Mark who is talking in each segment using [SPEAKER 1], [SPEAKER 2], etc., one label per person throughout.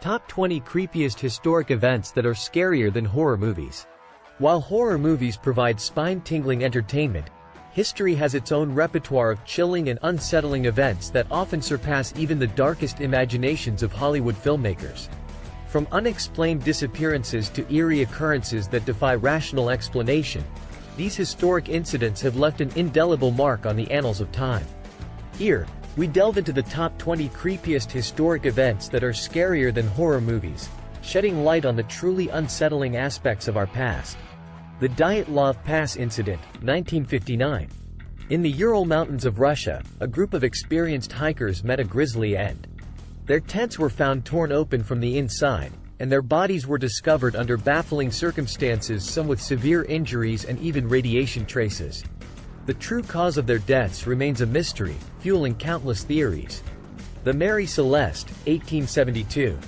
[SPEAKER 1] Top 20 Creepiest Historic Events That Are Scarier Than Horror Movies. While horror movies provide spine-tingling entertainment, history has its own repertoire of chilling and unsettling events that often surpass even the darkest imaginations of Hollywood filmmakers. From unexplained disappearances to eerie occurrences that defy rational explanation, these historic incidents have left an indelible mark on the annals of time. Here, we delve into the top 20 creepiest historic events that are scarier than horror movies, shedding light on the truly unsettling aspects of our past. The Dyatlov Pass Incident, 1959. In the Ural Mountains of Russia, a group of experienced hikers met a grisly end. Their tents were found torn open from the inside, and their bodies were discovered under baffling circumstances, some with severe injuries and even radiation traces. The true cause of their deaths remains a mystery, fueling countless theories. The Mary Celeste, 1872.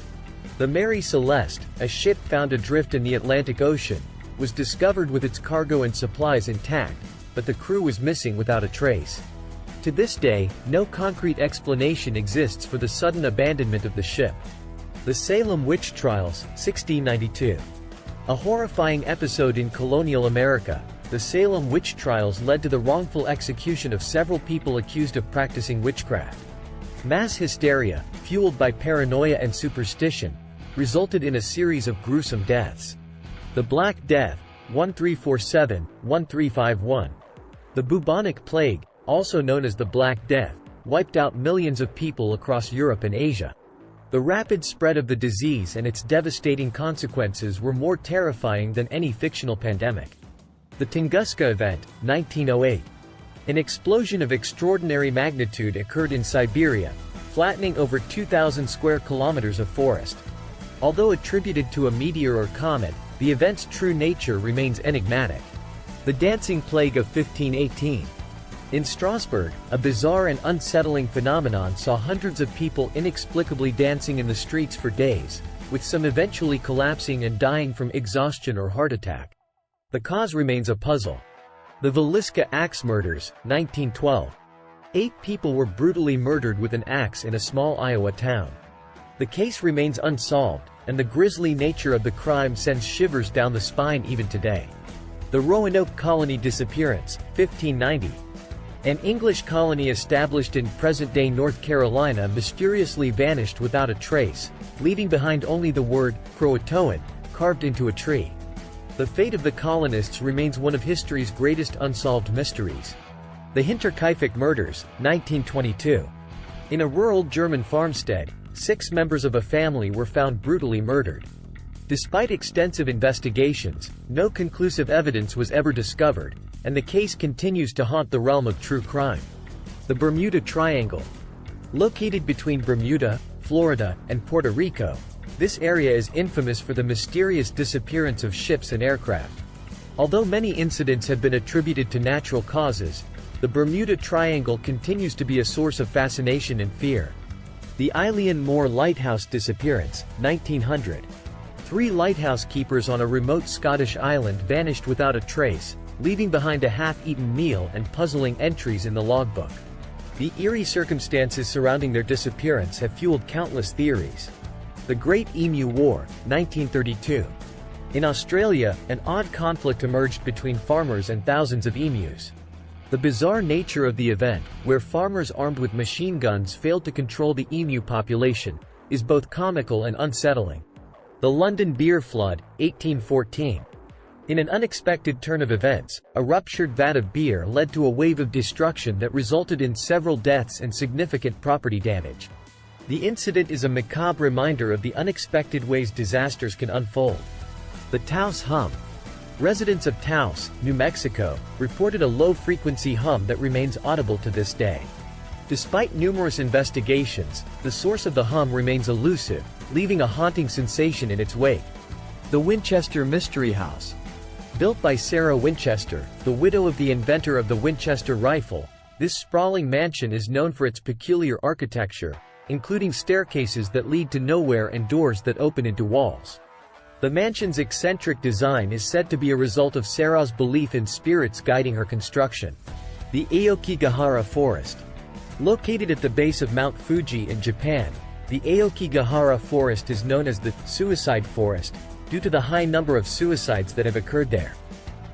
[SPEAKER 1] The Mary Celeste, a ship found adrift in the Atlantic Ocean, was discovered with its cargo and supplies intact, but the crew was missing without a trace. To this day, no concrete explanation exists for the sudden abandonment of the ship. The Salem Witch Trials, 1692. A horrifying episode in colonial America, the Salem witch trials led to the wrongful execution of several people accused of practicing witchcraft. Mass hysteria, fueled by paranoia and superstition, resulted in a series of gruesome deaths. The Black Death, 1347-1351. The bubonic plague, also known as the Black Death, wiped out millions of people across Europe and Asia. The rapid spread of the disease and its devastating consequences were more terrifying than any fictional pandemic. The Tunguska Event, 1908. An explosion of extraordinary magnitude occurred in Siberia, flattening over 2,000 square kilometers of forest. Although attributed to a meteor or comet, the event's true nature remains enigmatic. The Dancing Plague of 1518. In Strasbourg, a bizarre and unsettling phenomenon saw hundreds of people inexplicably dancing in the streets for days, with some eventually collapsing and dying from exhaustion or heart attack. The cause remains a puzzle. The Villisca Axe Murders, 1912. 8 people were brutally murdered with an axe in a small Iowa town. The case remains unsolved, and the grisly nature of the crime sends shivers down the spine even today. The Roanoke Colony Disappearance, 1590. An English colony established in present-day North Carolina mysteriously vanished without a trace, leaving behind only the word Croatoan carved into a tree. The fate of the colonists remains one of history's greatest unsolved mysteries. The Hinterkaifeck Murders, 1922. In a rural German farmstead, 6 members of a family were found brutally murdered. Despite extensive investigations, no conclusive evidence was ever discovered, and the case continues to haunt the realm of true crime. The Bermuda Triangle. Located between Bermuda, Florida, and Puerto Rico, this area is infamous for the mysterious disappearance of ships and aircraft. Although many incidents have been attributed to natural causes, the Bermuda Triangle continues to be a source of fascination and fear. The Eilean Mor Lighthouse Disappearance, 1900. 3 lighthouse keepers on a remote Scottish island vanished without a trace, leaving behind a half-eaten meal and puzzling entries in the logbook. The eerie circumstances surrounding their disappearance have fueled countless theories. The Great Emu War, 1932. In Australia, an odd conflict emerged between farmers and thousands of emus. The bizarre nature of the event, where farmers armed with machine guns failed to control the emu population, is both comical and unsettling. The London Beer Flood, 1814. In an unexpected turn of events, a ruptured vat of beer led to a wave of destruction that resulted in several deaths and significant property damage. The incident is a macabre reminder of the unexpected ways disasters can unfold. The Taos Hum. Residents of Taos, New Mexico, reported a low-frequency hum that remains audible to this day. Despite numerous investigations, the source of the hum remains elusive, leaving a haunting sensation in its wake. The Winchester Mystery House. Built by Sarah Winchester, the widow of the inventor of the Winchester rifle, this sprawling mansion is known for its peculiar architecture, including staircases that lead to nowhere and doors that open into walls. The mansion's eccentric design is said to be a result of Sarah's belief in spirits guiding her construction. The Aokigahara Forest. Located at the base of Mount Fuji in Japan, The Aokigahara forest is known as the suicide forest, due to the high number of suicides that have occurred there.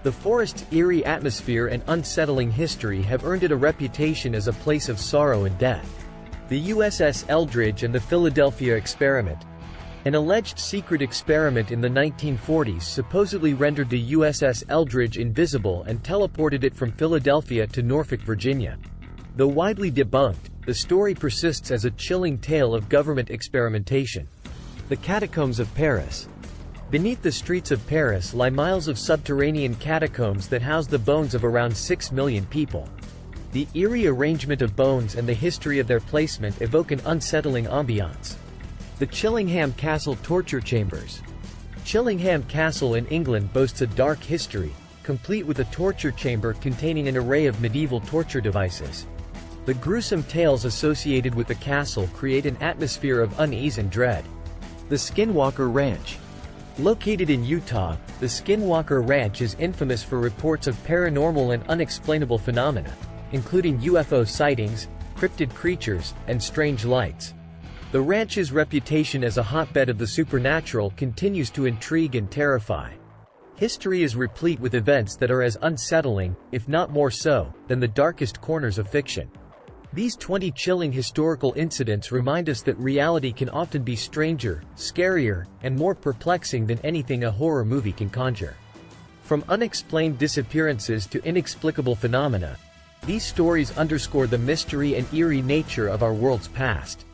[SPEAKER 1] The forest's eerie atmosphere and unsettling history have earned it a reputation as a place of sorrow and death. The USS Eldridge and the Philadelphia experiment. An alleged secret experiment in the 1940s supposedly rendered the USS Eldridge invisible and teleported it from Philadelphia to Norfolk, Virginia. Though widely debunked, the story persists as a chilling tale of government experimentation. The catacombs of Paris. Beneath the streets of Paris lie miles of subterranean catacombs that house the bones of around 6 million people. The eerie arrangement of bones and the history of their placement evoke an unsettling ambiance. The Chillingham Castle torture chambers. Chillingham Castle in England boasts a dark history, complete with a torture chamber containing an array of medieval torture devices. The gruesome tales associated with the castle create an atmosphere of unease and dread. The Skinwalker Ranch. Located in Utah, the Skinwalker Ranch is infamous for reports of paranormal and unexplainable phenomena, including UFO sightings, cryptid creatures, and strange lights. The ranch's reputation as a hotbed of the supernatural continues to intrigue and terrify. History is replete with events that are as unsettling, if not more so, than the darkest corners of fiction. These 20 chilling historical incidents remind us that reality can often be stranger, scarier, and more perplexing than anything a horror movie can conjure. From unexplained disappearances to inexplicable phenomena, these stories underscore the mystery and eerie nature of our world's past.